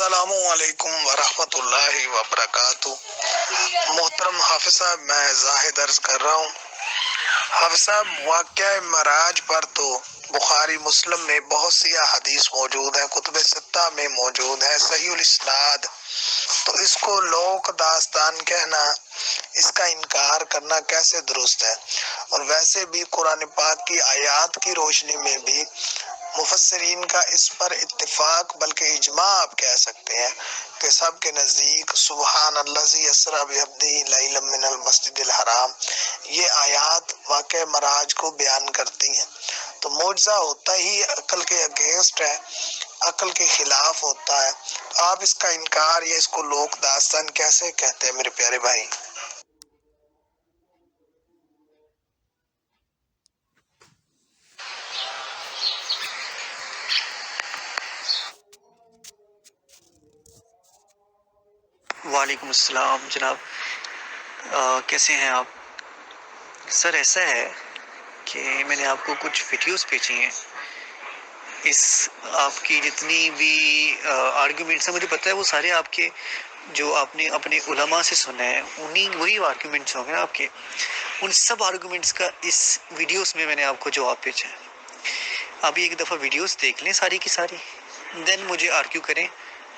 السلام علیکم ورحمۃ اللہ وبرکاتہ۔ محترم حافظ صاحب، میں زاہد عرض کر رہا ہوں۔ حافظ صاحب، واقعہ معراج پر تو بخاری مسلم میں بہت سی احادیث موجود ہیں، کتب ستہ میں موجود ہے، صحیح الاسناد، تو اس کو لوک داستان کہنا، اس کا انکار کرنا کیسے درست ہے؟ اور ویسے بھی قرآن پاک کی آیات کی روشنی میں بھی مفسرین کا اس پر اتفاق بلکہ اجماع آپ کہہ سکتے ہیں کہ سب کے نزدیک سبحان الذی اسری بعبدہ لیلا من المسجد الحرام، یہ آیات واقع معراج کو بیان کرتی ہیں۔ تو معجزہ ہوتا ہی عقل کے اگینسٹ ہے، عقل کے خلاف ہوتا ہے، آپ اس کا انکار یا اس کو لوک داستان کیسے کہتے ہیں میرے پیارے بھائی؟ وعلیکم السلام جناب، کیسے ہیں آپ؟ سر ایسا ہے کہ میں نے آپ کو کچھ ویڈیوز بھیجی ہیں، اس آپ کی جتنی بھی آرگیومنٹس ہیں، مجھے پتہ ہے وہ سارے آپ کے جو آپ نے اپنے علماء سے سنے ہیں وہی آرگیومنٹس ہوں گے آپ کے، ان سب آرگیومنٹس کا اس ویڈیوز میں نے آپ کو جواب بھیجا ہے۔ آپ ایک دفعہ ویڈیوز دیکھ لیں ساری کی ساری، دین مجھے آرگیو کریں،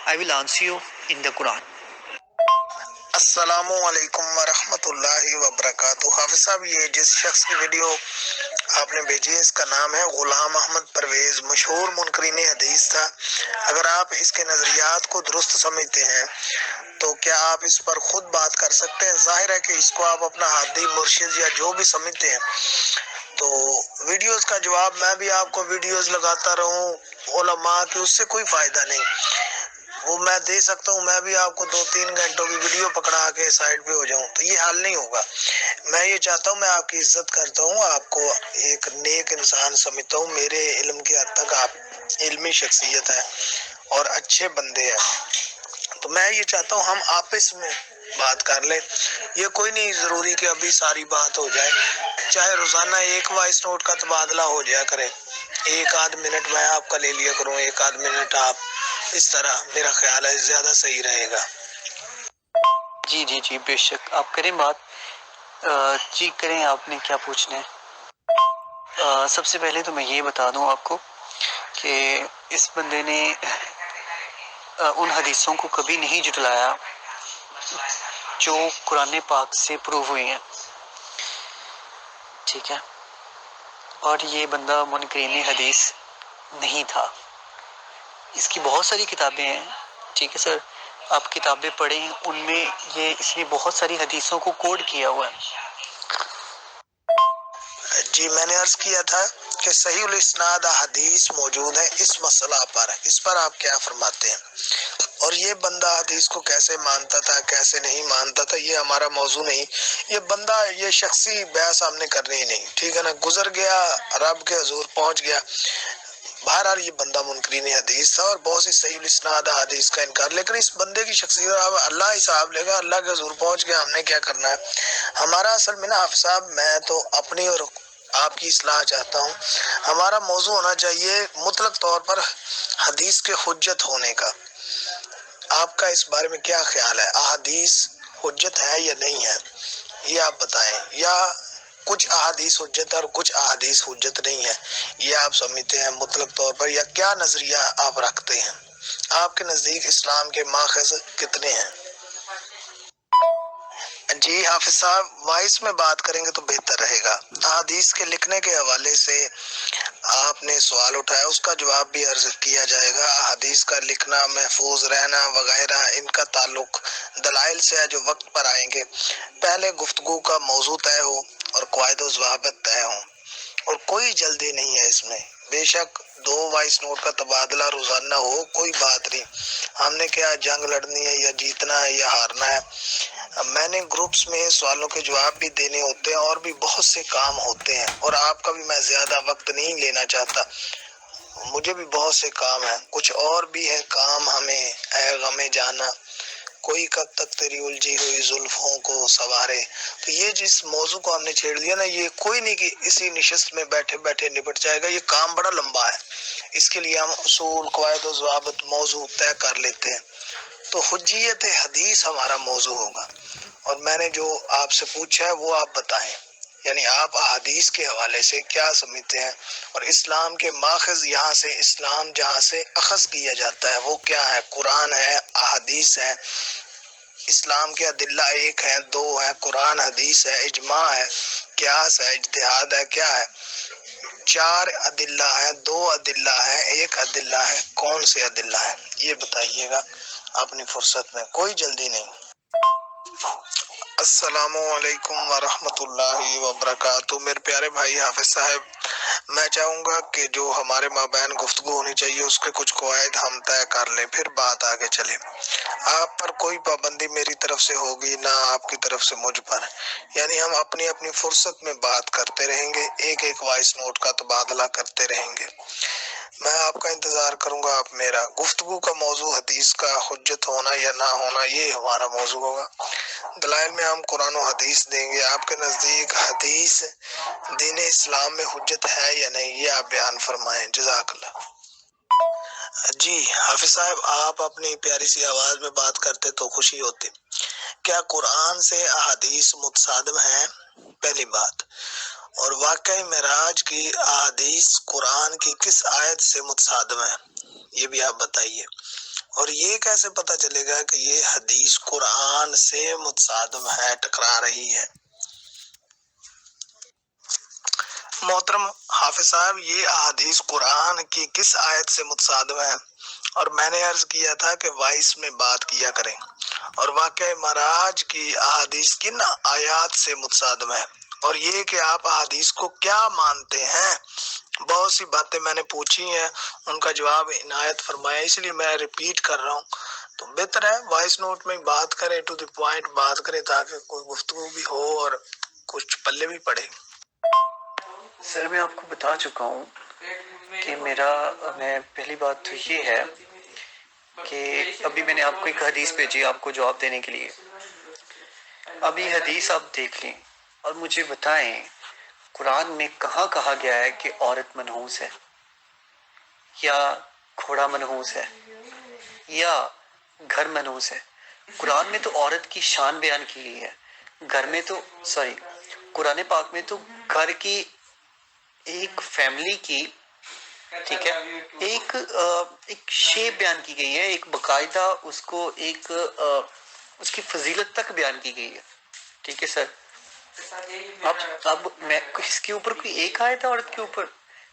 آئی ول آنسر یو ان دا قرآن۔ السلام علیکم ورحمۃ اللہ وبرکاتہ۔ حافظ صاحب، یہ جس شخص کی ویڈیو آپ نے بھیجی ہے اس کا نام ہے غلام احمد پرویز، مشہور منکرین حدیث تھا۔ اگر آپ اس کے نظریات کو درست سمجھتے ہیں تو کیا آپ اس پر خود بات کر سکتے ہیں؟ ظاہر ہے کہ اس کو آپ اپنا ہادی مرشد یا جو بھی سمجھتے ہیں، تو ویڈیوز کا جواب میں بھی آپ کو ویڈیوز لگاتا رہوں علماء کی، اس سے کوئی فائدہ نہیں۔ وہ میں دے سکتا ہوں، میں بھی آپ کو 2-3 گھنٹوں کی ویڈیو پکڑا کے سائڈ پہ ہو جاؤں، تو یہ حل نہیں ہوگا۔ میں یہ چاہتا ہوں، میں آپ کی عزت کرتا ہوں، آپ کو ایک نیک انسان سمجھتا ہوں، میرے علم کی حد تک آپ علمی شخصیت ہے اور اچھے بندے ہیں، تو میں یہ چاہتا ہوں ہم آپس میں بات کر لیں۔ یہ کوئی نہیں ضروری کہ ابھی ساری بات ہو جائے، چاہے روزانہ ایک وائس نوٹ کا تبادلہ ہو جایا کرے، 1-8 منٹ میں آپ کا لے لیا کروں، 1-8 منٹ آپ، اس طرح میرا خیال ہے زیادہ صحیح رہے گا۔ جی بے شک، آپ کریں بات، جی کریں، آپ نے کیا پوچھنا ہے؟ سب سے پہلے تو میں یہ بتا دوں آپ کو کہ اس بندے نے ان حدیثوں کو کبھی نہیں جھٹلایا جو قرآن پاک سے پروو ہوئی ہیں، ٹھیک ہے؟ اور یہ بندہ منکرین حدیث نہیں تھا۔ اس کی بہت ساری کتابیں ہیں، ٹھیک ہے سر، آپ کتابیں پڑھیں، ان میں اس نے بہت ساری حدیثوں کو کوڈ کیا ہوا ہے۔ جی میں نے عرض کیا تھا کہ صحیح الاسناد حدیث موجود ہے، اس مسئلہ پر آپ کیا فرماتے ہیں؟ اور یہ بندہ حدیث کو کیسے مانتا تھا کیسے نہیں مانتا تھا، یہ ہمارا موضوع نہیں، یہ بندہ یہ شخصی بحث ہم نے کرنی ہی نہیں، ٹھیک ہے نا؟ گزر گیا، رب کے حضور پہنچ گیا۔ بہرحال یہ بندہ منکرین حدیث تھا اور بہت سی صحیح الاسناد حدیث کا انکار، لیکن اس بندے کی شخصیت اب اللہ حساب لے گا، اللہ کے حضور پہنچ گیا، ہم نے کیا کرنا ہے؟ ہمارا اصل میں نا حافظ صاحب، میں تو اپنی اور آپ کی اصلاح چاہتا ہوں، ہمارا موضوع ہونا چاہیے مطلق طور پر حدیث کے حجت ہونے کا۔ آپ کا اس بارے میں کیا خیال ہے؟ احادیث حجت ہے یا نہیں ہے، یہ آپ بتائیں، یا کچھ احادیث حجت ہے اور کچھ احادیث حجت نہیں ہے، یہ آپ سمجھتے ہیں مطلق طور پر، یا کیا نظریہ آپ رکھتے ہیں؟ آپ کے نزدیک اسلام کے ماخذ کتنے ہیں؟ جی حافظ صاحب، وائس میں بات کریں گے تو بہتر رہے گا۔ احادیث کے لکھنے کے حوالے سے آپ نے سوال اٹھایا، اس کا جواب بھی عرض کیا جائے گا۔ احادیث کا لکھنا، محفوظ رہنا وغیرہ، ان کا تعلق دلائل سے ہے جو وقت پر آئیں گے۔ پہلے گفتگو کا موضوع طے ہو اور قواعد و ضوابط طے ہوں، اور کوئی جلدی نہیں ہے اس میں۔ بے شک 2 وائس نوٹ کا تبادلہ روزانہ ہو، کوئی بات نہیں، ہم نے کیا جنگ لڑنی ہے یا جیتنا ہے یا ہارنا ہے؟ میں نے گروپس میں سوالوں کے جواب بھی دینے ہوتے ہیں اور بھی بہت سے کام ہوتے ہیں، اور آپ کا بھی میں زیادہ وقت نہیں لینا چاہتا، مجھے بھی بہت سے کام ہیں، کچھ اور بھی ہے کام ہمیں، اے غم جانا کوئی کب تک تیری الجھی ہوئی زلفوں کو سنوارے. تو یہ جس موضوع کو ہم نے چھیڑ دیا نا، یہ کوئی نہیں کہ اسی نشست میں بیٹھے بیٹھے نپٹ جائے گا. یہ کام بڑا لمبا ہے. اس کے لیے ہم اصول، قواعد و ضوابط، موضوع طے کر لیتے ہیں. تو حجیت حدیث ہمارا موضوع ہوگا. اور میں نے جو آپ سے پوچھا ہے وہ آپ بتائیں، یعنی آپ احادیث کے حوالے سے کیا سمجھتے ہیں، اور اسلام کے ماخذ یہاں سے، اسلام جہاں سے اخذ کیا جاتا ہے وہ کیا ہے؟ قرآن ہے، احادیث ہے. اسلام کے ادلہ ایک ہیں، دو ہیں، قرآن حدیث ہے، اجماع ہے، قیاس ہے، اجتہاد ہے، کیا ہے؟ چار ادلہ ہیں، دو ادلہ ہیں، ایک ادلہ ہے. کون سے ادلہ ہیں یہ بتائیے گا اپنی فرصت میں، کوئی جلدی نہیں. السلام علیکم ورحمۃ اللہ وبرکاتہ. میرے پیارے بھائی حافظ صاحب، میں چاہوں گا کہ جو ہمارے مابین گفتگو ہونی چاہیے اس کے کچھ قواعد ہم طے کر لیں، پھر بات آگے چلے. آپ پر کوئی پابندی میری طرف سے ہوگی نہ آپ کی طرف سے مجھ پر، یعنی ہم اپنی اپنی فرصت میں بات کرتے رہیں گے، ایک ایک وائس نوٹ کا تبادلہ کرتے رہیں گے. میں آپ کا انتظار کروں گا، آپ میرا. گفتگو کا موضوع حدیث کا حجت ہونا یا نہ ہونا یہ ہمارا موضوع ہوگا. دلائل میں ہم قرآن و حدیث دیں گے. آپ کے نزدیک حدیث دین اسلام میں حجت ہے یا نہیں، یہ آپ بیان فرمائیں. جزاک اللہ. جی حافظ صاحب، آپ اپنی پیاری سی آواز میں بات کرتے تو خوشی ہوتی. کیا قرآن سے احادیث متصادم ہیں؟ پہلی بات. اور واقعہ معراج کی احادیث قرآن کی کس آیت سے متصادم ہے یہ بھی آپ بتائیے. اور یہ کیسے پتہ چلے گا کہ یہ حدیث قرآن سے متصادم ہے، ٹکرا رہی ہے؟ محترم حافظ صاحب، یہ احادیث قرآن کی کس آیت سے متصادم ہے؟ اور میں نے عرض کیا تھا کہ وائس میں بات کیا کریں. اور واقعہ معراج کی احادیث کن آیات سے متصادم ہے؟ اور یہ کہ آپ احادیث کو کیا مانتے ہیں. بہت سی باتیں میں نے پوچھی ہیں، ان کا جواب عنایت فرمایا، اس لیے میں ریپیٹ کر رہا ہوں. تو بہتر ہے وائس نوٹ میں بات کریں، ٹو دی پوائنٹ بات کریں، تاکہ کوئی گفتگو بھی ہو اور کچھ پلے بھی پڑے. سر میں آپ کو بتا چکا ہوں کہ میں پہلی بات تو یہ ہے کہ ابھی میں نے آپ کو ایک حدیث بھیجی آپ کو جواب دینے کے لیے. ابھی حدیث آپ دیکھ لیں اور مجھے بتائیں قرآن میں کہاں کہا گیا ہے کہ عورت منحوس ہے یا گھوڑا منحوس ہے یا گھر منحوس ہے. قرآن میں تو عورت کی شان بیان کی گئی ہے. گھر میں تو قرآن پاک میں تو گھر کی، ایک فیملی کی، ٹھیک ہے، ایک شیپ بیان کی گئی ہے، ایک باقاعدہ اس کو ایک اس کی فضیلت تک بیان کی گئی ہے. ٹھیک ہے سر. اب میں اس کے اوپر کوئی ایک آیت ہے عورت کے اوپر؟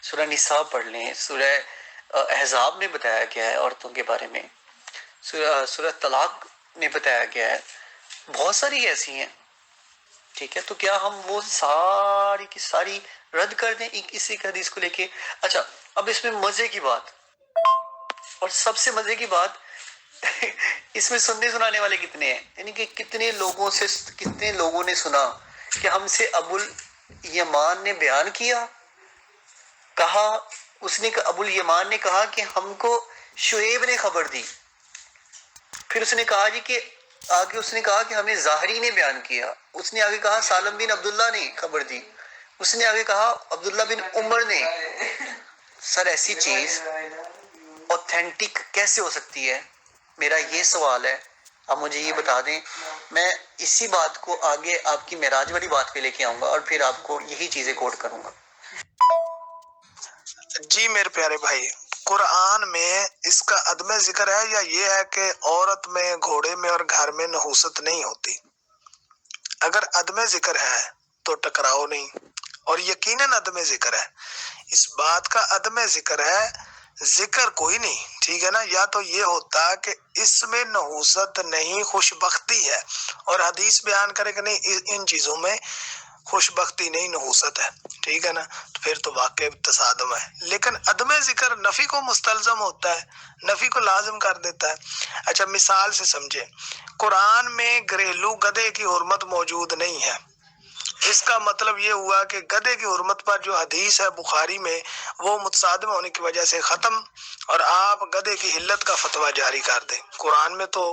سورہ نساء پڑھ لیں، سورہ احزاب میں بتایا گیا ہے عورتوں کے بارے میں، سورہ طلاق میں بتایا گیا ہے، بہت ساری ایسی ہیں. ٹھیک ہے، تو کیا ہم وہ ساری کی ساری رد کر دیں اسی حدیث کو لے کے؟ اچھا، اب اس میں مزے کی بات، اور سب سے مزے کی بات اس میں سننے سنانے والے کتنے ہیں، یعنی کہ کتنے لوگوں نے سنا کہ ہم سے ابو الیمان نے بیان کیا، کہا ابو الیمان نے کہا کہ ہم کو شعیب نے خبر دی. پھر اس نے کہا جی کہ آگے اس نے کہا کہ ہمیں ظاہری نے بیان کیا. اس نے آگے کہا سالم بن عبداللہ نے خبر دی. اس نے آگے کہا عبداللہ بن عمر نے. سر ایسی چیز اوتھینٹک کیسے ہو سکتی ہے؟ میرا یہ سوال ہے، آپ مجھے یہ بتا دیں. میں اسی بات کو آگے آپ کی معراج والی بات پہ لے کے آؤں گا اور پھر آپ کو یہی چیزیں کوٹ کروں گا. جی میرے پیارے بھائی، قرآن میں اس کا عدم ذکر ہے یا یہ ہے کہ عورت میں، گھوڑے میں اور گھر میں نحوست نہیں ہوتی؟ اگر عدم ذکر ہے تو ٹکراؤ نہیں، اور یقیناً عدم ذکر ہے. اس بات کا عدم ذکر ہے، ذکر کوئی نہیں، ٹھیک ہے نا. یا تو یہ ہوتا کہ اس میں نحوست نہیں، خوش بختی ہے، اور حدیث بیان کرے کہ نہیں ان چیزوں میں خوش بختی نہیں، نحوست ہے، ٹھیک ہے نا، تو پھر تو واقع تصادم ہے. لیکن عدم ذکر نفی کو مستلزم ہوتا ہے، نفی کو لازم کر دیتا ہے. اچھا مثال سے سمجھے، قرآن میں گھریلو گدھے کی حرمت موجود نہیں ہے، اس کا مطلب یہ ہوا کہ گدھے کی حرمت پر جو حدیث ہے بخاری میں وہ متصادم ہونے کی وجہ سے ختم، اور آپ گدھے کی حلت کا فتویٰ جاری کر دیں۔ قرآن میں تو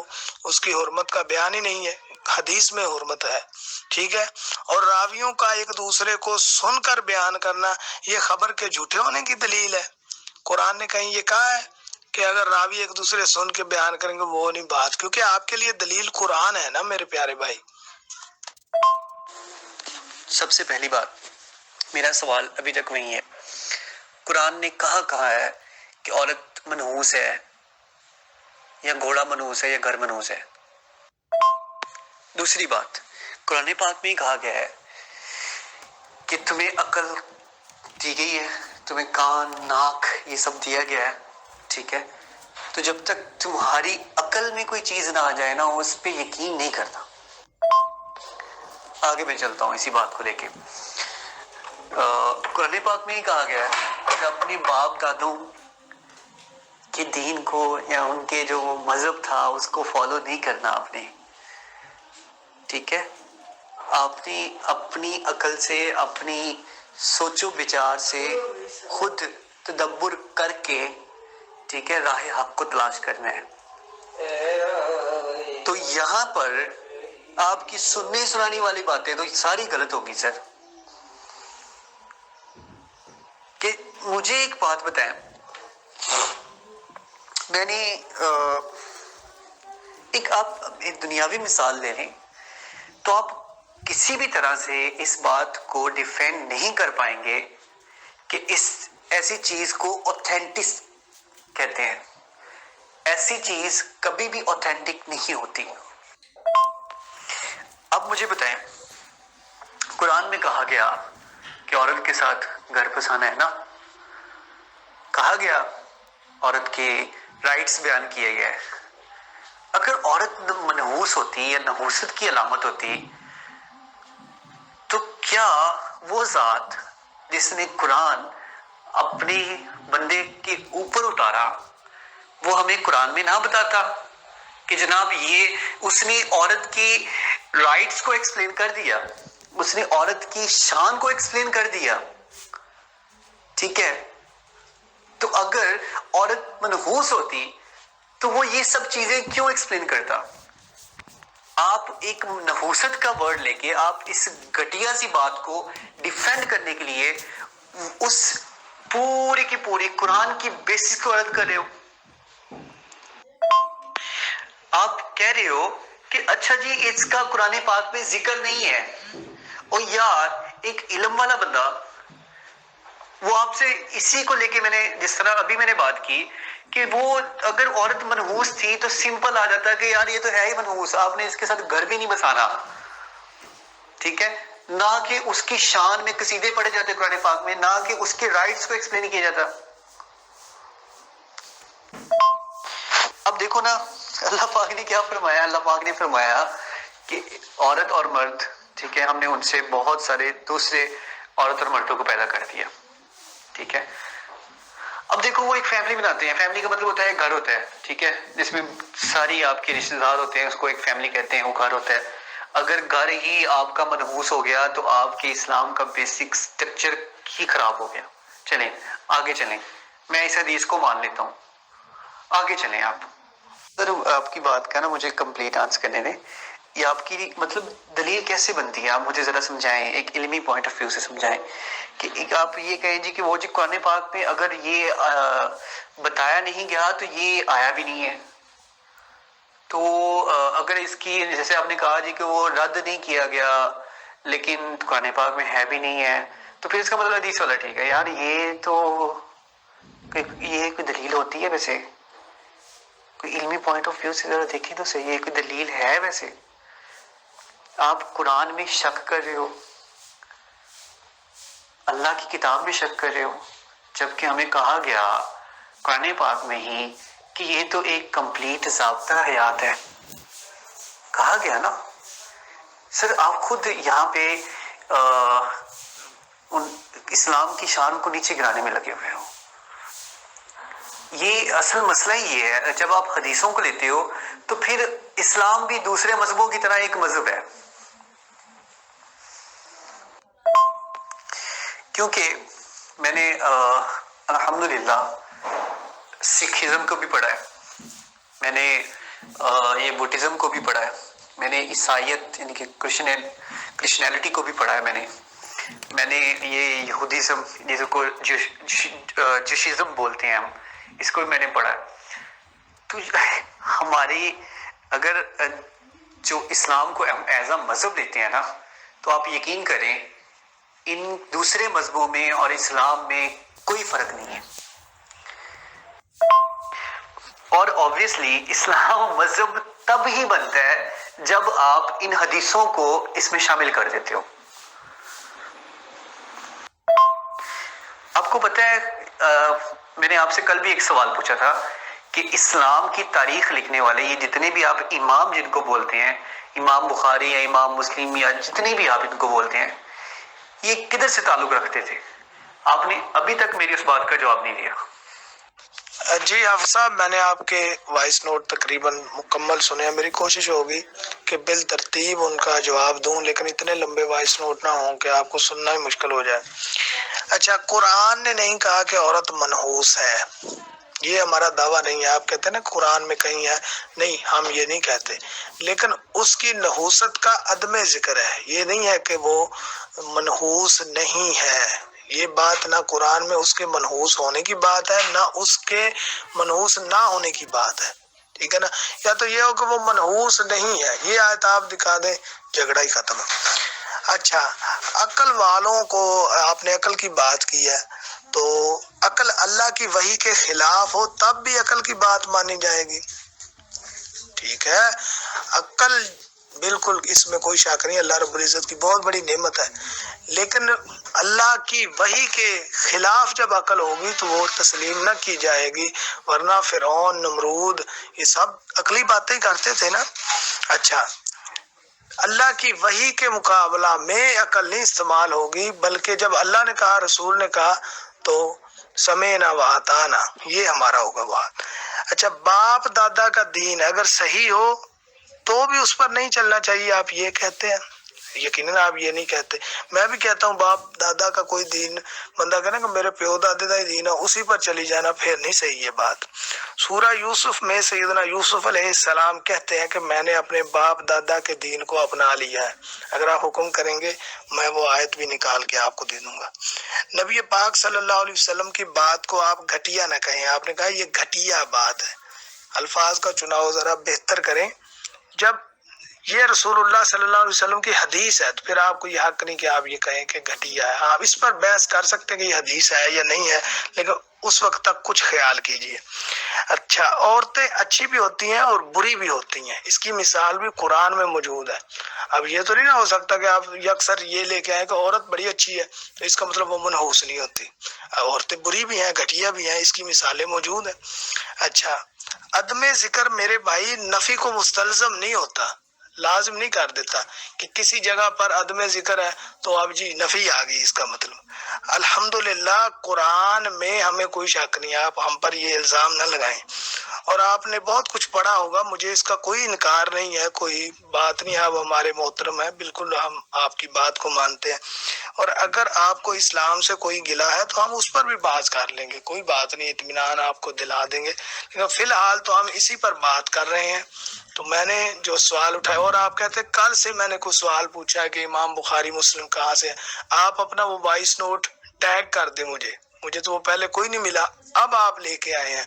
اس کی حرمت کا بیان ہی نہیں ہے، حدیث میں حرمت ہے، ٹھیک ہے۔ اور راویوں کا ایک دوسرے کو سن کر بیان کرنا یہ خبر کے جھوٹے ہونے کی دلیل ہے۔ قرآن نے کہیں یہ کہا ہے کہ اگر راوی ایک دوسرے سن کے بیان کریں گے وہ نہیں بات، کیونکہ آپ کے لیے دلیل قرآن ہے نا میرے پیارے بھائی۔ سب سے پہلی بات، میرا سوال ابھی تک وہی ہے، قرآن نے کہا ہے کہ عورت منحوس ہے یا گھوڑا منحوس ہے یا گھر منحوس ہے؟ دوسری بات، قرآن پاک میں ہی کہا گیا ہے کہ تمہیں عقل دی گئی ہے، تمہیں کان، ناک یہ سب دیا گیا ہے، ٹھیک ہے؟ تو جب تک تمہاری عقل میں کوئی چیز نہ آ جائے نا، اس پہ یقین نہیں کرنا۔ آگے میں چلتا ہوں اسی بات کو لے کے۔ قرآن پاک میں ہی کہا گیا ہے کہ اپنے باپ دادوں کے دین کو یا ان کے جو مذہب تھا اس کو فالو نہیں کرنا آپ نے، ٹھیک ہے؟ آپ نے اپنی عقل سے، اپنی سوچ و بچار سے خود تدبر کر کے، ٹھیک ہے، راہ حق کو تلاش کرنا ہے۔ تو یہاں پر آپ کی سننے سنانے والی باتیں تو ساری غلط ہوگی سر۔ کہ مجھے ایک بات بتائیں، میں نے ایک دنیاوی مثال لے لیں تو آپ کسی بھی طرح سے اس بات کو ڈیفینڈ نہیں کر پائیں گے کہ ایسی چیز کو اوتھینٹک کہتے ہیں۔ ایسی چیز کبھی بھی اوتھینٹک نہیں ہوتی۔ اب مجھے بتائیں، قرآن میں کہا گیا کہ عورت کے ساتھ گھر پھنسانا ہے نا، کہا گیا، عورت کے رائٹس بیان کیے گئے۔ اگر عورت منحوس ہوتی یا نحوست کی علامت ہوتی تو کیا وہ ذات جس نے قرآن اپنے بندے کے اوپر اتارا وہ ہمیں قرآن میں نہ بتاتا کہ جناب یہ اس نے عورت کی رائٹس کو ایکسپلین کر دیا، اس نے عورت کی شان کو ایکسپلین کر دیا، ٹھیک ہے؟ تو اگر عورت منحوس ہوتی تو وہ یہ سب چیزیں کیوں ایکسپلین کرتا؟ آپ ایک نحوست کا ورڈ لے کے آپ اس گھٹیا سی بات کو ڈیفینڈ کرنے کے لیے اس پوری کی پوری قرآن کی بیسس کو رد کر رہے ہو۔ آپ کہہ رہے ہو کہ اچھا جی اس کا قرآن پاک میں ذکر نہیں ہے، اور یار ایک علم والا بندہ وہ آپ سے اسی کو لے کے، میں نے جس طرح ابھی میں نے بات کی کہ وہ اگر عورت منحوس تھی تو سمپل آ جاتا کہ یار یہ تو ہے ہی منحوس، آپ نے اس کے ساتھ گھر بھی نہیں بسانا، ٹھیک ہے؟ نہ کہ اس کی شان میں قصیدے پڑھے جاتے قرآن پاک میں، نہ کہ اس کے رائٹس کو ایکسپلین کیا جاتا۔ اب دیکھو نا اللہ پاک نے کیا فرمایا، اللہ پاک نے فرمایا کہ عورت اور مرد، ٹھیک ہے، ہم نے ان سے بہت سارے دوسرے عورت اور مردوں کو پیدا کر دیا، ٹھیک ہے؟ اب دیکھو وہ ایک فیملی بناتے ہیں، فیملی کا مطلب ہوتا ہے گھر ہوتا ہے، ٹھیک ہے، جس میں ساری آپ کے رشتہ دار ہوتے ہیں، اس کو ایک فیملی کہتے ہیں، وہ گھر ہوتا ہے۔ اگر گھر ہی آپ کا منحوس ہو گیا تو آپ کے اسلام کا بیسک سٹرکچر ہی خراب ہو گیا۔ چلیں آگے چلیں، میں اس حدیث کو مان لیتا ہوں، آگے چلیں آپ۔ سر آپ کی بات کا نا مجھے کمپلیٹ آنسر کرنے دیں، یہ آپ کی مطلب دلیل کیسے بنتی ہے؟ آپ مجھے ذرا سمجھائیں، ایک علمی پوائنٹ آف ویو سے سمجھائیں کہ آپ یہ کہیں جی کہ وہ جی قرآن پاک میں اگر یہ بتایا نہیں گیا تو یہ آیا بھی نہیں ہے، تو اگر اس کی جیسے آپ نے کہا جی کہ وہ رد نہیں کیا گیا لیکن قرآن پاک میں ہے بھی نہیں ہے، تو پھر اس کا مطلب حدیث والا ٹھیک ہے یار، یہ تو یہ کوئی دلیل ہوتی ہے؟ ویسے کوئی علمی پوائنٹ آف ویو سے ذرا دیکھیں تو صحیح، یہ کوئی دلیل ہے؟ ویسے آپ قرآن میں شک کر رہے ہو، اللہ کی کتاب میں شک کر رہے ہو، جبکہ ہمیں کہا گیا قرآن پاک میں ہی کہ یہ تو ایک کمپلیٹ ضابطہ حیات ہے، کہا گیا نا۔ سر آپ خود یہاں پہ اسلام کی شان کو نیچے گرانے میں لگے ہوئے ہو۔ یہ اصل مسئلہ ہی یہ ہے، جب آپ حدیثوں کو لیتے ہو تو پھر اسلام بھی دوسرے مذہبوں کی طرح ایک مذہب ہے، کیونکہ میں نے الحمدللہ سکھزم کو بھی پڑھا ہے، میں نے یہ بودھزم کو بھی پڑھا ہے، میں نے عیسائیت یعنی کہ کرسچینلٹی کو بھی پڑھا ہے، میں نے یہ یہودیزم جس کو جوشیزم بولتے ہیں ہم، اس کو بھی میں نے پڑھا ہے۔ تو ہماری اگر جو اسلام کو ہم ایز اے مذہب لیتے ہیں نا، تو آپ یقین کریں ان دوسرے مذہبوں میں اور اسلام میں کوئی فرق نہیں ہے۔ اور obviously اسلام مذہب تب ہی بنتا ہے جب آپ ان حدیثوں کو اس میں شامل کر دیتے ہو۔ آپ کو پتہ ہے میں نے آپ سے کل بھی ایک سوال پوچھا تھا کہ اسلام کی تاریخ لکھنے والے یہ جتنے بھی آپ امام جن کو بولتے ہیں، امام بخاری یا امام مسلم یا جتنے بھی آپ ان کو بولتے ہیں، یہ کدھر سے تعلق رکھتے تھے؟ آپ نے ابھی تک میری اس بات کا جواب نہیں دیا۔ جی حافظ صاحب، میں نے آپ کے وائس نوٹ تقریباً مکمل سنے، میری کوشش ہوگی کہ بالترتیب ان کا جواب دوں، لیکن اتنے لمبے وائس نوٹ نہ ہوں کہ آپ کو سننا ہی مشکل ہو جائے۔ اچھا، قرآن نے نہیں کہا کہ عورت منحوس ہے، یہ ہمارا دعویٰ نہیں ہے۔ آپ کہتے ہیں نا قرآن میں کہیں ہے، نہیں، ہم یہ نہیں کہتے، لیکن اس کی نحوست کا عدم ذکر ہے، یہ نہیں ہے کہ وہ منحوس نہیں ہے۔ یہ بات نہ قرآن میں اس کے منحوس ہونے کی بات ہے، نہ اس کے منحوس نہ ہونے کی بات ہے، ٹھیک ہے نا؟ یا تو یہ ہو کہ وہ منحوس نہیں ہے، یہ آیت آپ دکھا دیں، جھگڑا ہی ختم۔ اچھا، عقل والوں کو آپ نے عقل کی بات کی ہے، تو عقل اللہ کی وحی کے خلاف ہو تب بھی عقل کی بات مانی جائے گی، ٹھیک ہے؟ عقل بالکل، اس میں کوئی شک نہیں، اللہ رب العزت کی بہت بڑی نعمت ہے، لیکن اللہ کی وحی کے خلاف جب عقل ہوگی تو وہ تسلیم نہ کی جائے گی، ورنہ فرعون، نمرود، یہ سب عقلی باتیں کرتے تھے نا۔ اچھا، اللہ کی وحی کے مقابلہ میں عقل نہیں استعمال ہوگی، بلکہ جب اللہ نے کہا، رسول نے کہا، تو سمعنا و اطعنا، یہ ہمارا ہوگا بات۔ اچھا، باپ دادا کا دین اگر صحیح ہو تو بھی اس پر نہیں چلنا چاہیے، آپ یہ کہتے ہیں؟ یقیناً آپ یہ نہیں کہتے۔ میں بھی کہتا ہوں باپ دادا کا کوئی دین، بندہ کہنا کہ میرے پیو دادے کا ہی دین ہے، اسی پر چلی جانا، پھر نہیں صحیح یہ بات۔ سورہ یوسف میں سیدنا یوسف علیہ السلام کہتے ہیں کہ میں نے اپنے باپ دادا کے دین کو اپنا لیا ہے، اگر آپ حکم کریں گے میں وہ آیت بھی نکال کے آپ کو دے دوں گا۔ نبی پاک صلی اللہ علیہ وسلم کی بات کو آپ گھٹیا نہ کہیں، آپ نے کہا یہ گھٹیا بات ہے، الفاظ کا چناؤ ذرا بہتر کریں۔ جب یہ رسول اللہ صلی اللہ علیہ وسلم کی حدیث ہے تو پھر آپ کو یہ حق نہیں کہ آپ یہ کہیں کہ گھٹیا ہے۔ آپ اس پر بحث کر سکتے ہیں کہ یہ حدیث ہے یا نہیں ہے، لیکن اس وقت تک کچھ خیال کیجئے۔ اچھا، عورتیں اچھی بھی ہوتی ہیں اور بری بھی ہوتی ہیں، اس کی مثال بھی قرآن میں موجود ہے۔ اب یہ تو نہیں نہ ہو سکتا کہ آپ یکسر یہ لے کے آئیں کہ عورت بڑی اچھی ہے تو اس کا مطلب وہ منحوس نہیں ہوتی، عورتیں بری بھی ہیں، گھٹیا بھی ہیں، اس کی مثالیں موجود ہیں۔ اچھا، عدم ذکر میرے بھائی نفی کو مستلزم نہیں ہوتا، لازم نہیں کر دیتا کہ کسی جگہ پر عدم ذکر ہے تو اب جی نفی آ گئی، اس کا مطلب۔ الحمدللہ قرآن میں ہمیں کوئی شک نہیں ہے، آپ ہم پر یہ الزام نہ لگائیں، اور آپ نے بہت کچھ پڑھا ہوگا، مجھے اس کا کوئی انکار نہیں ہے، کوئی بات نہیں ہے، آپ ہمارے محترم ہیں، بالکل ہم آپ کی بات کو مانتے ہیں، اور اگر آپ کو اسلام سے کوئی گلہ ہے تو ہم اس پر بھی بات کر لیں گے، کوئی بات نہیں، اطمینان آپ کو دلا دیں گے، لیکن فی الحال تو ہم اسی پر بات کر رہے ہیں۔ تو میں نے جو سوال اٹھایا، اور آپ کہتے ہیں کل سے میں نے کوئی سوال پوچھا ہے کہ امام بخاری مسلم کہاں سے ہے، آپ اپنا وہ وائس نوٹ ٹیگ کر دیں، مجھے تو وہ پہلے کوئی نہیں ملا، اب آپ لے کے آئے ہیں،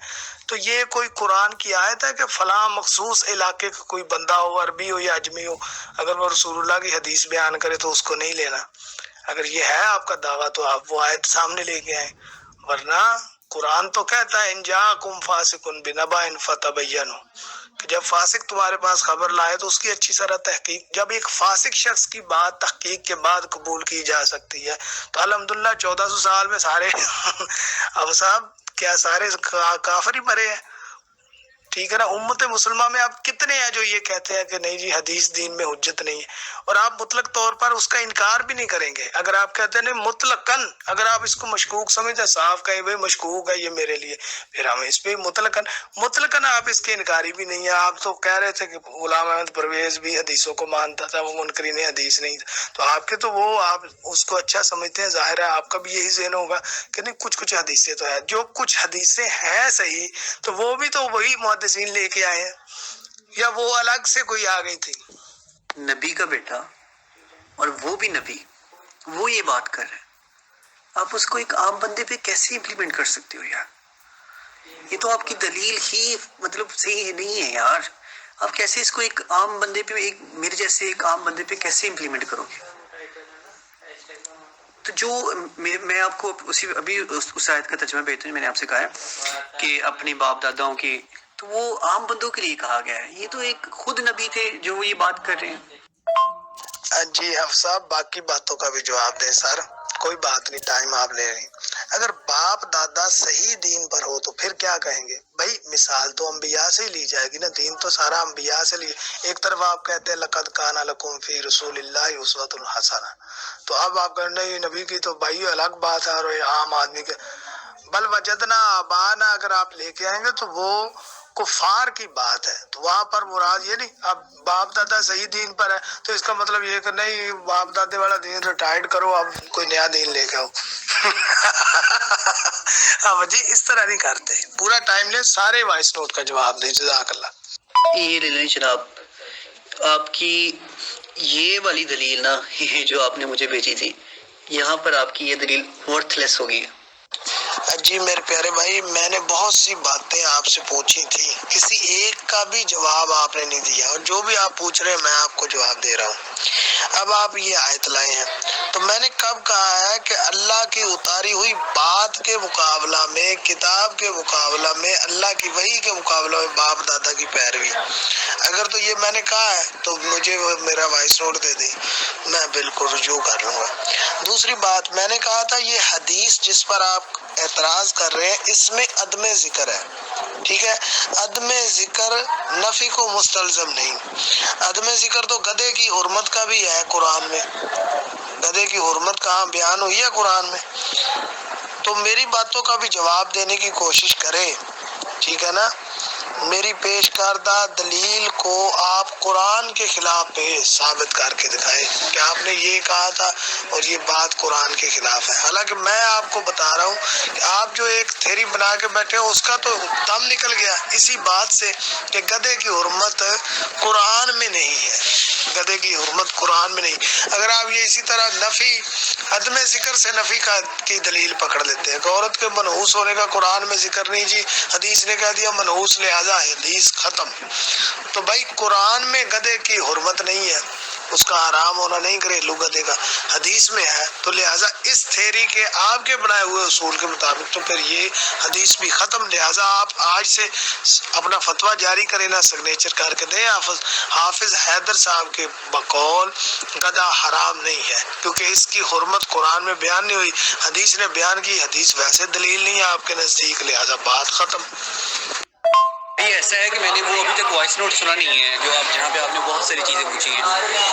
تو یہ کوئی قرآن کی آیت ہے کہ فلاں مخصوص علاقے کا کوئی بندہ ہو، عربی ہو یا اجمی ہو، اگر وہ رسول اللہ کی حدیث بیان کرے تو اس کو نہیں لینا؟ اگر یہ ہے آپ کا دعویٰ تو آپ وہ آیت سامنے لے کے آئیں، ورنہ قرآن تو کہتا ہے ان جاءکم فاسق بنبأ فتبینوا، کہ جب فاسق تمہارے پاس خبر لائے تو اس کی اچھی طرح تحقیق، جب ایک فاسق شخص کی بات تحقیق کے بعد قبول کی جا سکتی ہے تو الحمدللہ 1400 سال میں سارے اب صاحب کیا سارے کافر ہی مرے ہیں؟ ٹھیک ہے نا. امت مسلمہ میں آپ کتنے ہیں جو یہ کہتے ہیں کہ نہیں جی حدیث دین میں حجت نہیں ہے, اور آپ مطلق طور پر اس کا انکار بھی نہیں کریں گے. اگر آپ کہتے ہیں نہیں مطلقاً, اگر آپ اس کو مشکوک سمجھتے ہیں, صاف کہیں بھائی مشکوک ہے یہ میرے لیے, پھر ہم اس پہ مطلقاً آپ اس کے انکاری بھی نہیں ہے. آپ تو کہہ رہے تھے کہ غلام احمد پرویز بھی حدیثوں کو مانتا تھا, وہ منکرین حدیث نہیں تھا, تو آپ کے تو وہ آپ اس کو اچھا سمجھتے ہیں. ظاہر ہے آپ کا بھی یہی ذہن ہوگا کہ نہیں کچھ حدیثیں تو ہے, جو کچھ حدیثیں ہیں صحیح, تو وہ بھی تو وہی محدثین لے کے آئے ہیں, یا وہ الگ سے کوئی آ گئی تھی. نبی کا بیٹا اور وہ بھی نبی, وہ یہ بات کر رہے ہیں, آپ اس کو ایک عام بندے پہ کیسے امپلیمنٹ کر سکتے ہو یار؟ یہ تو آپ کی دلیل ہی مطلب صحیح نہیں ہے یار. آپ کیسے اس کو ایک عام بندے پہ, ایک میرے جیسے ایک عام بندے پہ کیسے امپلیمنٹ کرو گے؟ تو جو میں آپ کو ابھی اس آیت کا ترجمہ بھیجتا ہوں, میں نے آپ سے کہا ہے کہ اپنی باپ داداؤں کی, تو وہ عام بندوں کے لیے کہا گیا ہے. یہ تو ایک خود نبی تھے جو وہ یہ بات کر رہے ہیں. جی حفظ صاحب, باقی باتوں کا بھی جواب دیں سر, کوئی بات نہیں, ٹائم آپ لے رہے ہیں. اگر باپ دادا صحیح دین پر ہو تو پھر کیا کہیں گے بھائی؟ مثال تو انبیاء سے ہی لی جائے گی نا, دین تو سارا انبیاء سے لی. ایک طرف آپ کہتے ہیں لقد کان لکم فی رسول اللہ اسوۃ حسنہ, تو اب آپ کہنا یہ نبی کی تو بھائی الگ بات ہے, اور عام آدمی کے بل وجدنا آبانا اگر آپ لے کے آئیں گے تو وہ کفار کی بات ہے. تو وہاں پر مراد یہ نہیں, اب باپ دادا صحیح دین پر ہے تو اس کا مطلب یہ کہ نہیں باپ دادے والا دین ریٹائرڈ کرو, اب کوئی نیا دین لے کے آؤ. اب جی اس طرح نہیں کرتے, پورا ٹائم لے, سارے وائس نوٹ کا جواب دیں. جزاک اللہ. یہ لے لیں جناب, آپ کی یہ والی دلیل نا, یہ جو آپ نے مجھے بھیجی تھی, یہاں پر آپ کی یہ دلیل ورتھ لیس ہوگی. جی میرے پیارے بھائی, میں نے بہت سی باتیں آپ سے پوچھی تھی, کسی ایک کا بھی جواب آپ نے نہیں دیا, اور جو بھی آپ پوچھ رہے ہیں میں آپ کو جواب دے رہا ہوں. اب آپ یہ آیت لائے ہیں, تو میں نے کب کہا ہے کہ اللہ کی اتاری ہوئی بات کے مقابلہ میں, کتاب کے مقابلہ میں, اللہ کی وحی کے مقابلہ میں باپ دادا کی پیروی؟ اگر تو یہ میں نے کہا ہے تو مجھے میرا وائس نوٹ دے دیں, میں بالکل رجوع کر لوں گا. دوسری بات میں نے کہا تھا یہ حدیث جس پر آپ اعتراض کر رہے ہیں اس میں عدم ذکر ہے, ٹھیک ہے, عدم ذکر نفی کو مستلزم نہیں. عدم ذکر تو گدھے کی حرمت کا بھی ہے قرآن میں, گدھے کی حرمت کہاں بیان ہوئی ہے قرآن میں؟ تو میری باتوں کا بھی جواب دینے کی کوشش کریں, ٹھیک ہے نا. میری پیش کردہ دلیل کو آپ قرآن کے خلاف پہ ثابت کر کے دکھائیں کہ آپ نے یہ کہا تھا اور یہ بات قرآن کے خلاف ہے. حالانکہ میں آپ کو بتا رہا ہوں کہ آپ جو ایک تھیری بنا کے بیٹھے ہو اس کا تو دم نکل گیا اسی بات سے کہ گدھے کی حرمت قرآن میں نہیں ہے, گدھے کی حرمت قرآن میں نہیں. اگر آپ یہ اسی طرح نفی, عدم ذکر سے نفی کی دلیل پکڑ لیتے ہیں کہ عورت کے منحوس ہونے کا قرآن میں ذکر نہیں جی, حدیث نے کہہ دیا منحوس لہذا حدیث ختم. تو بھائی قرآن میں گدھے کی حرمت نہیں ہے, اس کا حرام ہونا نہیں گھریلو گدھے کا, حدیث میں ہے, تو لہٰذا اس تھیری کے آپ کے بنائے ہوئے اصول کے مطابق تو پھر یہ حدیث بھی ختم. لہٰذا آپ آج سے اپنا فتویٰ جاری کریں نا, سگنیچر کر کے دیں حافظ حیدر صاحب کے بقول گدھا حرام نہیں ہے, کیونکہ اس کی حرمت قرآن میں بیان نہیں ہوئی, حدیث نے بیان کی, حدیث ویسے دلیل نہیں ہے آپ کے نزدیک, لہٰذا بات ختم. یہ ایسا ہے کہ میں نے وہ ابھی تک وائس نوٹ سنا نہیں ہے جو آپ, جہاں پہ آپ نے بہت ساری چیزیں پوچھی ہیں.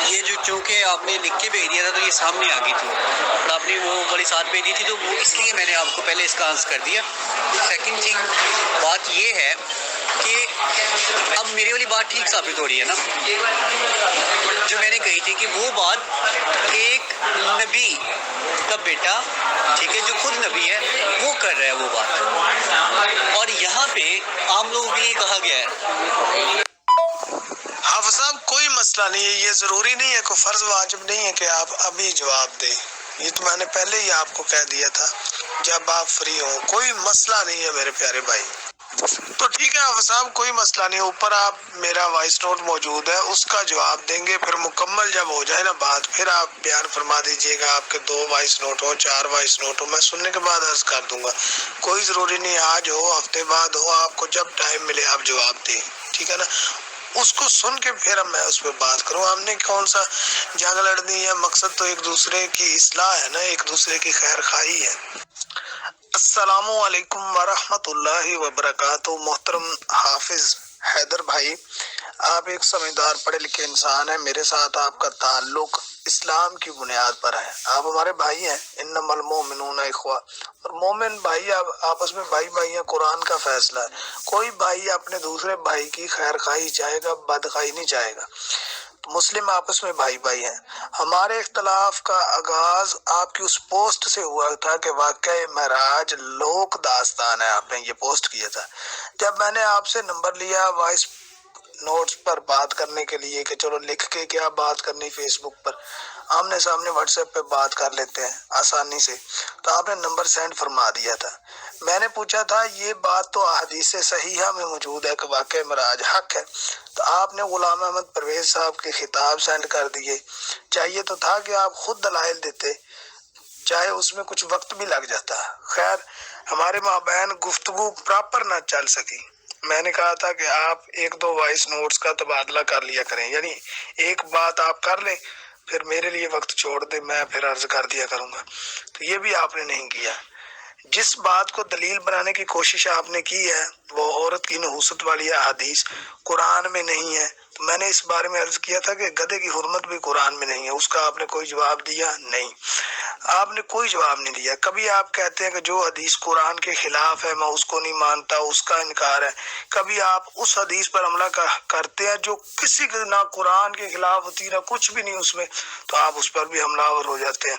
یہ جو چونکہ آپ نے لکھ کے بھیج دیا تھا تو یہ سامنے آ گئی تھی, اور آپ نے وہ والی ساتھ بھیجی تھی, تو وہ اس لیے میں نے آپ کو پہلے اس کا آنسر کر دیا. سیکنڈ تھنگ بات یہ ہے کہ اب میری والی بات ٹھیک ثابت ہو رہی ہے نا, جو میں نے کہی تھی کہ وہ بات ایک نبی کا بیٹا, ٹھیک ہے, جو خود نبی ہے وہ کر رہا ہے وہ بات, اور یہاں پہ عام لوگوں کے لیے کہا گیا ہے. حافظ صاحب کوئی مسئلہ نہیں ہے, یہ ضروری نہیں ہے, کوئی فرض واجب نہیں ہے کہ آپ ابھی جواب دیں, یہ تو میں نے پہلے ہی آپ کو کہہ دیا تھا جب آپ فری ہوں, کوئی مسئلہ نہیں ہے میرے پیارے بھائی. تو ٹھیک ہے حافظ صاحب کوئی مسئلہ نہیں, اوپر آپ میرا وائس نوٹ موجود ہے, اس کا جواب دیں گے, پھر مکمل جب ہو جائے نا بات پھر آپ بیان فرما دیجئے گا. آپ کے 2 وائس نوٹ ہو, 4 وائس نوٹ ہو, میں سننے کے بعد عرض کر دوں گا. کوئی ضروری نہیں آج ہو ہفتے بعد ہو, آپ کو جب ٹائم ملے آپ جواب دیں, ٹھیک ہے نا. اس کو سن کے پھر میں اس پہ بات کروں. ہم نے کون سا جنگ لڑنی ہے, مقصد تو ایک دوسرے کی اصلاح ہے نا, ایک دوسرے کی خیر خواہی ہے. السلام علیکم ورحمۃ اللہ وبرکاتہ. محترم حافظ حیدر بھائی، آپ ایک سمجھدار پڑھے لکھے انسان ہیں، میرے ساتھ آپ کا تعلق اسلام کی بنیاد پر ہے، آپ ہمارے بھائی ہیں، انما المؤمنون اخوہ، اور مومن بھائی آپس میں بھائی بھائی ہیں، قرآن کا فیصلہ ہے، کوئی بھائی اپنے دوسرے بھائی کی خیر خواہی چاہے گا، بد خواہی نہیں چاہے گا، مسلم آپس میں بھائی بھائی ہیں۔ ہمارے اختلاف کا آغاز آپ کی اس پوسٹ سے ہوا تھا کہ واقعہ معراج لوک داستان ہے، آپ نے یہ پوسٹ کیا تھا۔ جب میں نے آپ سے نمبر لیا وائس نوٹس پر بات کرنے کے لیے کہ چلو لکھ کے کیا بات کرنی، فیس بک پر آمنے سامنے واٹس ایپ پہ بات کر لیتے ہیں آسانی سے، تو آپ نے نمبر سینڈ فرما دیا تھا۔ میں نے پوچھا تھا یہ بات تو احادیث صحیحہ میں موجود ہے کہ واقعہ معراج حق ہے، تو آپ نے غلام احمد پرویز صاحب کے خطاب سینڈ کر دیے۔ چاہیے تو تھا کہ آپ خود دلائل دیتے، چاہے اس میں کچھ وقت بھی لگ جاتا۔ خیر، ہمارے مابین گفتگو پراپر نہ چل سکی۔ میں نے کہا تھا کہ آپ ایک دو وائس نوٹس کا تبادلہ کر لیا کریں، یعنی ایک بات آپ کر لیں پھر میرے لیے وقت چھوڑ دیں، میں پھر عرض کر دیا کروں گا، تو یہ بھی آپ نے نہیں کیا۔ جس بات کو دلیل بنانے کی کوشش آپ نے کی ہے وہ عورت کی نحوست والی احادیث قرآن میں نہیں ہے، تو میں نے اس بارے میں عرض کیا تھا کہ گدھے کی حرمت بھی قرآن میں نہیں ہے، اس کا آپ نے کوئی جواب دیا نہیں، آپ نے کوئی جواب نہیں دیا۔ کبھی آپ کہتے ہیں کہ جو حدیث قرآن کے خلاف ہے میں اس کو نہیں مانتا، اس کا انکار ہے، کبھی آپ اس حدیث پر عملہ کرتے ہیں جو کسی کے نہ قرآن کے خلاف ہوتی نہ کچھ بھی نہیں اس میں، تو آپ اس پر بھی حملہ آور ہو جاتے ہیں۔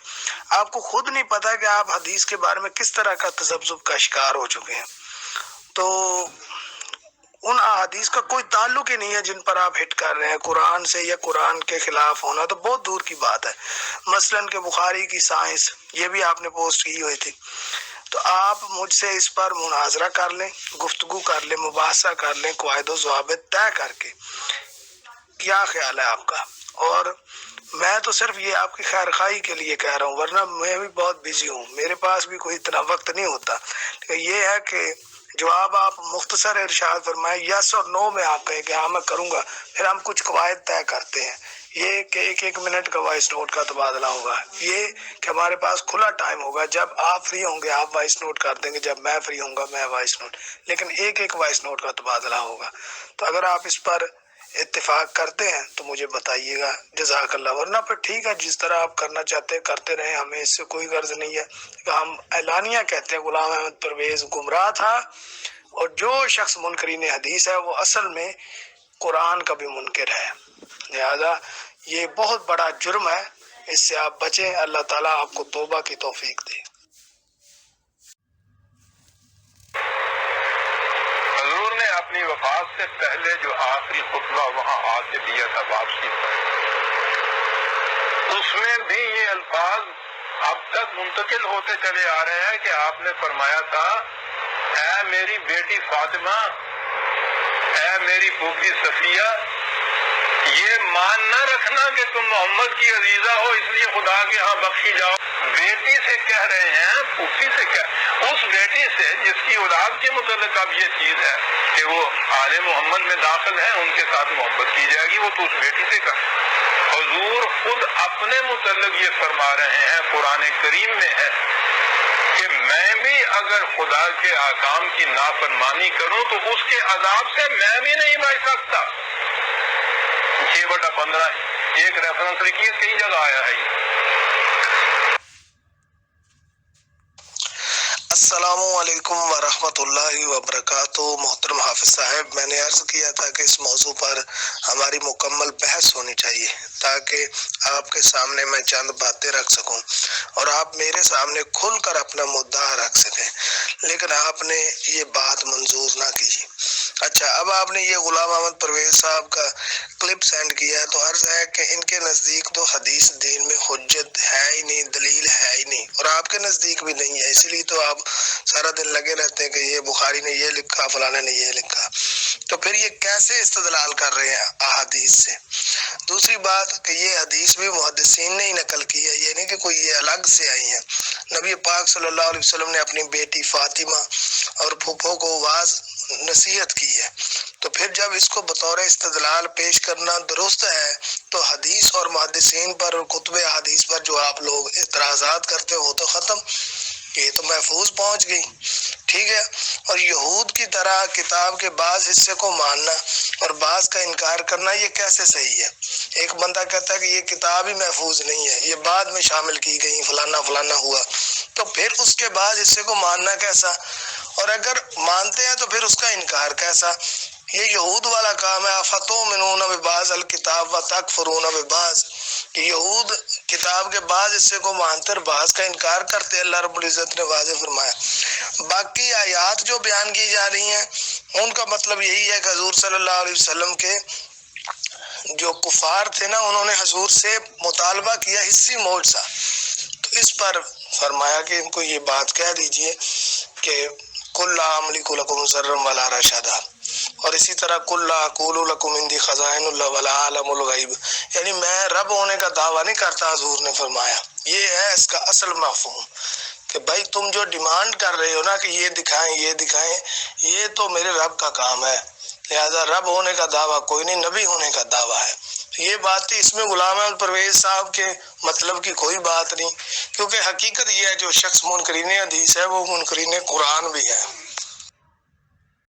آپ کو خود نہیں پتا کہ آپ حدیث کے بارے میں کس طرح کا تذبذب کا شکار ہو چکے ہیں، تو ان احادیث کا کوئی تعلق ہی نہیں ہے جن پر آپ ہٹ کر رہے ہیں قرآن سے، یا قرآن کے خلاف ہونا تو بہت دور کی بات ہے۔ مثلاً کہ بخاری کی سائنس، یہ بھی آپ نے پوسٹ کی ہوئی تھی، تو آپ مجھ سے اس پر مناظرہ کر لیں، گفتگو کر لیں، مباحثہ کر لیں، قواعد و ضوابط طے کر کے، کیا خیال ہے آپ کا؟ اور میں تو صرف یہ آپ کی خیر خواہی کے لیے کہہ رہا ہوں، ورنہ میں بھی بہت بزی ہوں، میرے پاس بھی کوئی اتنا وقت نہیں ہوتا، لیکن یہ ہے کہ جواب آپ مختصر ارشاد فرمائیں، یس اور نو میں آپ کہیں کہ ہاں میں کروں گا، پھر ہم کچھ قواعد طے کرتے ہیں، یہ کہ ایک منٹ کا وائس نوٹ کا تبادلہ ہوگا، یہ کہ ہمارے پاس کھلا ٹائم ہوگا، جب آپ فری ہوں گے آپ وائس نوٹ کر دیں گے، جب میں فری ہوں گا میں وائس نوٹ، لیکن ایک وائس نوٹ کا تبادلہ ہوگا۔ تو اگر آپ اس پر اتفاق کرتے ہیں تو مجھے بتائیے گا، جزاک اللہ، ورنہ پھر ٹھیک ہے جس طرح آپ کرنا چاہتے ہیں کرتے رہیں، ہمیں اس سے کوئی غرض نہیں ہے۔ ہم اعلانیہ کہتے ہیں غلام احمد پرویز گمراہ تھا، اور جو شخص منکرین حدیث ہے وہ اصل میں قرآن کا بھی منکر ہے، لہذا یہ بہت بڑا جرم ہے، اس سے آپ بچیں، اللہ تعالیٰ آپ کو توبہ کی توفیق دے۔ حضور نے اپنی وفات سے پہلے جو آخری خطبہ وہاں آ کے دیا تھا واپسی پر، اس میں بھی یہ الفاظ اب تک منتقل ہوتے چلے آ رہے ہیں کہ آپ نے فرمایا تھا، اے میری بیٹی فاطمہ، اے میری پھوپھی صفیہ، یہ مان نہ رکھنا کہ تم محمد کی عزیزہ ہو اس لیے خدا کے ہاں بخشی جاؤ۔ بیٹی سے کہہ رہے ہیں، پھوپھی سے اس بیٹی سے جس کی اولاد کے متعلق اب یہ چیز ہے کہ وہ آل محمد میں داخل ہے، ان کے ساتھ محبت کی جائے گی، وہ تو اس بیٹی سے کہا۔ حضور خود اپنے متعلق یہ فرما رہے ہیں، قرآن کریم میں ہے کہ میں بھی اگر خدا کے احکام کی نافرمانی کروں تو اس کے عذاب سے میں بھی نہیں بچ سکتا۔ 6/15 ایک ریفرنس لکھیے، کئی جگہ آیا ہے یہ۔ السلام علیکم ورحمۃ اللہ وبرکاتہ۔ محترم حافظ صاحب، میں نے عرض کیا تھا کہ اس موضوع پر ہماری مکمل بحث ہونی چاہیے تاکہ آپ کے سامنے میں چند باتیں رکھ سکوں اور آپ میرے سامنے کھل کر اپنا مدعا رکھ سکیں، لیکن آپ نے یہ بات منظور نہ کی۔ اچھا، اب آپ نے یہ غلام احمد پرویز صاحب کا کلپ سینڈ کیا ہے، تو عرض ہے کہ ان کے نزدیک تو حدیث دین میں حجت ہے ہی نہیں، دلیل ہے ہی نہیں، اور آپ کے نزدیک بھی نہیں ہے، اسی لیے تو آپ سارا دن لگے رہتے ہیں کہ یہ بخاری نے یہ لکھا، فلانے نے یہ لکھا، تو پھر یہ کیسے استدلال کر رہے ہیں احادیث سے؟ دوسری بات کہ یہ حدیث بھی محدثین نے ہی نقل کی ہے، یہ نہیں کہ کوئی یہ الگ سے آئی ہیں۔ نبی پاک صلی اللہ علیہ وسلم نے اپنی بیٹی فاطمہ اور پھوپھو کو واعظ نصیحت کی ہے، تو پھر جب اس کو بطور استدلال پیش کرنا درست ہے تو حدیث اور محدثین پر اور کتب حدیث پر جو آپ لوگ اعتراضات کرتے ہو تو ختم۔ کہ یہ تو محفوظ پہنچ گئی، ٹھیک ہے۔ اور یہود کی طرح کتاب کے بعض حصے کو ماننا اور بعض کا انکار کرنا یہ کیسے صحیح ہے؟ ایک بندہ کہتا ہے کہ یہ کتاب ہی محفوظ نہیں ہے، یہ بعد میں شامل کی گئی، فلانا فلانا ہوا، تو پھر اس کے بعد حصے کو ماننا کیسا؟ اور اگر مانتے ہیں تو پھر اس کا انکار کیسا؟ یہ یہود والا کام ہے، افتؤمنون ببعض الکتاب وتکفرون ببعض، کہ یہود کتاب کے بعض حصے کو مانتے اور بعض کا انکار کرتے۔ اللہ رب العزت نے واضح فرمایا۔ باقی آیات جو بیان کی جا رہی ہیں ان کا مطلب یہی ہے کہ حضور صلی اللہ علیہ وسلم کے جو کفار تھے نا، انہوں نے حضور سے مطالبہ کیا حصی معجزہ، تو اس پر فرمایا کہ ان کو یہ بات کہہ دیجئے کہ قل لا املک لکم ضرا ولا رشدا، اور اسی طرح قل لا اقول لکم عندی خزائن اللہ ولا اعلم الغیب، یعنی میں رب ہونے کا دعویٰ نہیں کرتا، حضور نے فرمایا۔ یہ ہے اس کا اصل مفہوم کہ بھائی تم جو ڈیمانڈ کر رہے ہو نا کہ یہ دکھائیں یہ دکھائیں، یہ تو میرے رب کا کام ہے، لہذا رب ہونے کا دعویٰ کوئی نہیں، نبی ہونے کا دعویٰ ہے۔ یہ بات تھی، اس میں غلام احمد پرویز صاحب کے مطلب کی کوئی بات نہیں، کیونکہ حقیقت یہ ہے جو شخص منکرین حدیث ہے وہ منکرین قرآن بھی ہے۔